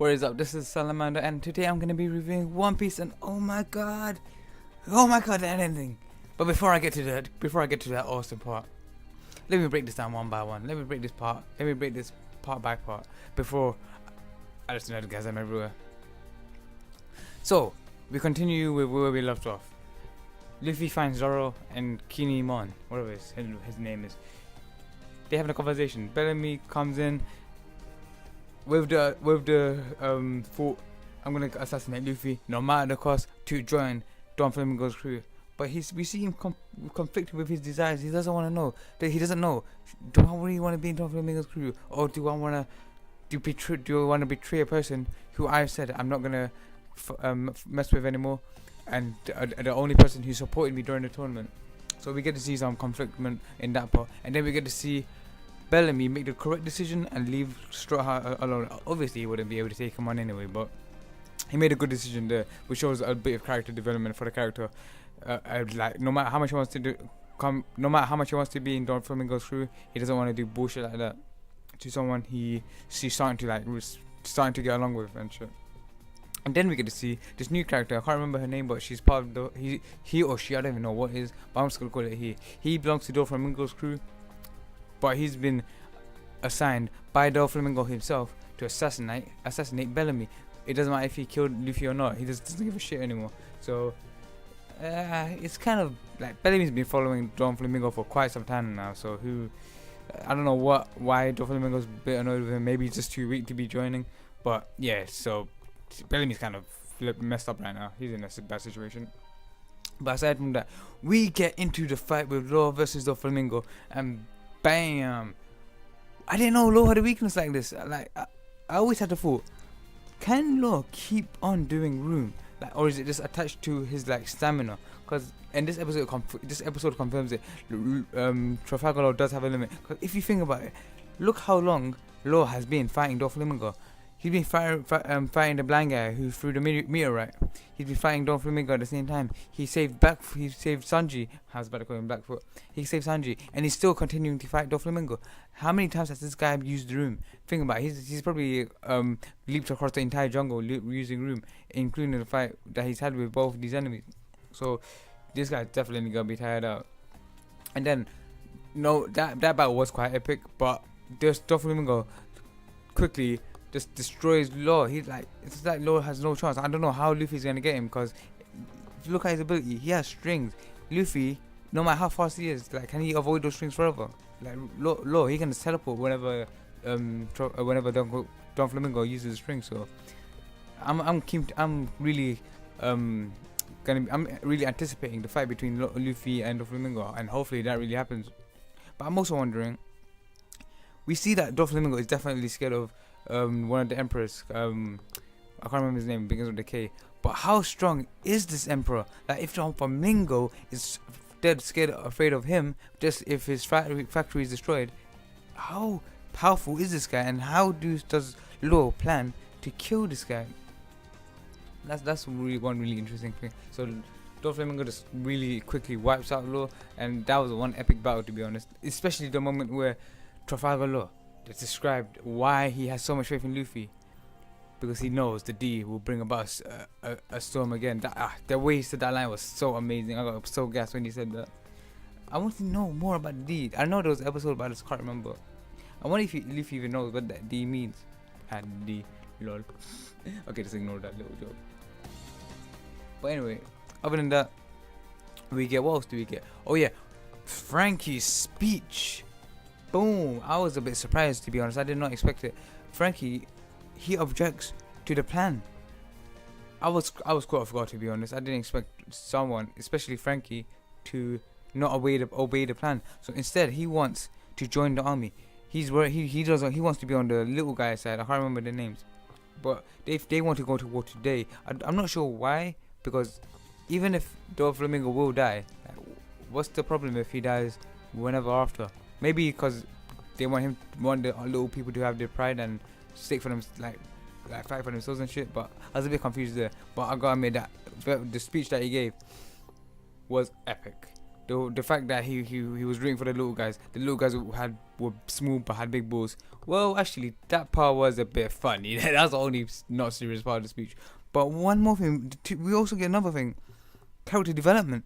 What is up? This is Salamander, and today I'm gonna be reviewing One Piece, and oh my god, that ending. But before I get to that awesome part, let me break this down one by one. Let me break this part by part before I just know the guys I'm everywhere. So we continue with where we left off. Luffy finds Zoro and Kinemon, whatever his name is. They have a conversation. Bellamy comes in with the thought, I'm gonna assassinate Luffy no matter the cost to join DoFlamingo's crew. But we see him conflicted with his desires. He doesn't want to know. He doesn't know. Do I really want to be in DoFlamingo's crew, or do I want to betray a person who I said I'm not gonna mess with anymore, and the only person who supported me during the tournament? So we get to see some conflict in that part, and then we get to see Bellamy make the correct decision and leave Straw Hat alone. Obviously he wouldn't be able to take him on anyway, but he made a good decision there, which shows a bit of character development for the character. Like no matter how much he wants to be in DoFlamingo's crew, he doesn't want to do bullshit like that to someone he's starting to get along with and shit. And then we get to see this new character. I can't remember her name, but she's part of he or she, I don't even know what it is, but I'm just gonna call it he. He belongs to DoFlamingo's crew, but he's been assigned by DoFlamingo himself to assassinate Bellamy. It doesn't matter if he killed Luffy or not. He doesn't give a shit anymore. So it's kind of like Bellamy's been following DoFlamingo for quite some time now. So I don't know why DoFlamingo's a bit annoyed with him. Maybe he's just too weak to be joining. But yeah, so Bellamy's kind of messed up right now. He's in a bad situation. But aside from that, we get into the fight with Law versus DoFlamingo, and bam! I didn't know Law had a weakness like this. Like I always had the thought, can Law keep on doing room, like, or is it just attached to his like stamina? Because in this episode confirms it. Trafalgar Law does have a limit. Because if you think about it, look how long Law has been fighting DoFlamingo. He's been fighting the blind guy who threw the meteorite. He's been fighting DoFlamingo at the same time. He saved Sanji. I was about to call him Blackfoot. He saved Sanji, and he's still continuing to fight DoFlamingo. How many times has this guy used the room? Think about it. He's probably leaped across the entire jungle using room, including the fight that he's had with both these enemies. So this guy's definitely gonna be tired out. And then, no, that battle was quite epic, but this DoFlamingo quickly just destroys Law. It's like Law has no chance. I don't know how Luffy's gonna get him, because if you look at his ability, he has strings. Luffy, no matter how fast he is, like, can he avoid those strings forever? Like Law, he can just teleport whenever DoFlamingo uses the string. So I'm really anticipating the fight between Luffy and DoFlamingo, and hopefully that really happens. But I'm also wondering, we see that DoFlamingo is definitely scared of one of the emperors. I can't remember his name, it begins with a K. But how strong is this emperor? Like, if DoFlamingo is dead scared, afraid of him, just if his factory is destroyed, how powerful is this guy, and how does Law plan to kill this guy? That's one really interesting thing. So DoFlamingo just really quickly wipes out Law, and that was one epic battle, to be honest. Especially the moment where Trafalgar Law described why he has so much faith in Luffy, because he knows the D will bring about a storm again. The way he said that line was so amazing. I got so gassed when he said that. I want to know more about the D. I know there was an episode, but I just can't remember. I wonder if Luffy even knows what that D means. And D, lol. Okay, just ignore that little joke. But anyway, other than that, what else do we get? Oh yeah, Franky's speech. Boom! I was a bit surprised, to be honest. I did not expect it. Franky, he objects to the plan. I was caught off guard, to be honest. I didn't expect someone, especially Franky, to not obey the plan. So instead, he wants to join the army. He wants to be on the little guy's side. I can't remember the names, but they want to go to war today. I'm not sure why, because even if DoFlamingo will die, what's the problem if he dies whenever after? Maybe because they want the little people to have their pride and stick for them, like fight for themselves and shit. But I was a bit confused there. But I gotta admit that the speech that he gave was epic. the fact that he was rooting for the little guys. The little guys were smooth but had big balls. Well, actually, that part was a bit funny. That's the only not serious part of the speech. But one more thing, we also get another thing: character development.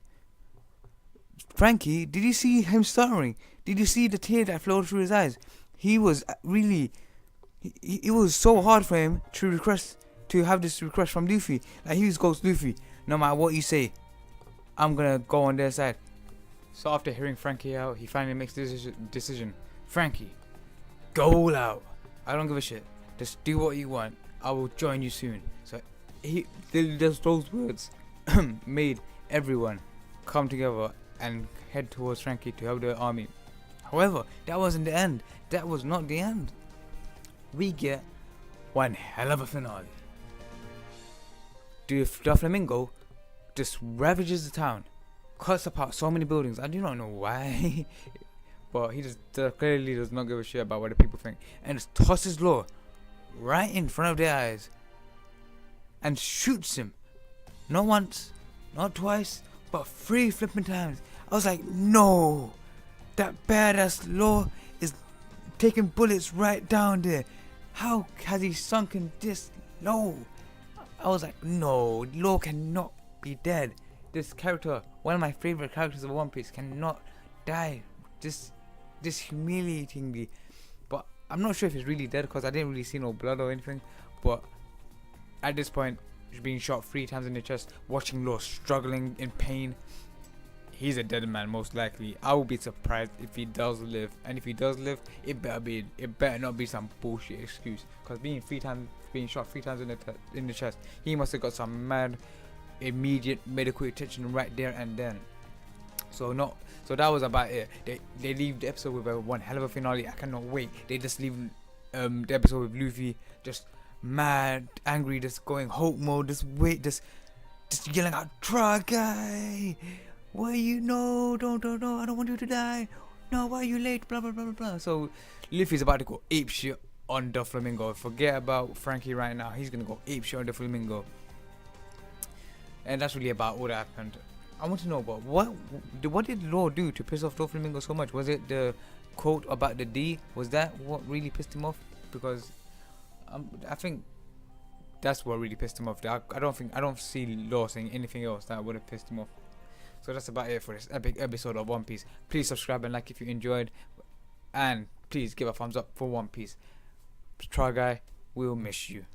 Franky, did you see him stuttering? Did you see the tear that flowed through his eyes? He was really, it was so hard for him to have this request from Luffy. Like, he just goes, Luffy, no matter what you say, I'm gonna go on their side. So after hearing Franky out, he finally makes the decision. Franky, go all out. I don't give a shit. Just do what you want. I will join you soon. So those words made everyone come together and head towards Franky to help the army. However, that wasn't the end. That was not the end. We get one hell of a finale. DoFlamingo just ravages the town, cuts apart so many buildings. I do not know why, but he just clearly does not give a shit about what the people think, and just tosses Law right in front of their eyes and shoots him. Not once, not twice, but 3 flipping times. I was like, no, that badass Law is taking bullets right down there. How has he sunken this low? I was like, no, Law cannot be dead. This character, one of my favorite characters of One Piece, cannot die this humiliatingly. But I'm not sure if he's really dead, because I didn't really see no blood or anything. But at this point, he's being shot 3 times in the chest, watching Law struggling in pain. He's a dead man, most likely. I will be surprised if he does live, and if he does live, it better not be some bullshit excuse. Because being shot 3 times in the chest, he must have got some mad immediate medical attention right there and then. So that was about it. They leave the episode with one hell of a finale. I cannot wait. They just leave the episode with Luffy just mad, angry, just going Hulk mode, just yelling out, "Try guy, why you don't, I don't want you to die. No, why are you late? Blah blah blah blah blah." So Luffy's about to go ape shit on DoFlamingo. Forget about Franky right now. He's gonna go ape shit on DoFlamingo. And that's really about all that happened. I want to know, but what did Law do to piss off DoFlamingo so much? Was it the quote about the D? Was that what really pissed him off? Because I think that's what really pissed him off. I don't see Law saying anything else that would have pissed him off. So that's about it for this epic episode of One Piece. Please subscribe and like if you enjoyed, and please give a thumbs up for One Piece. Try guy, we'll miss you.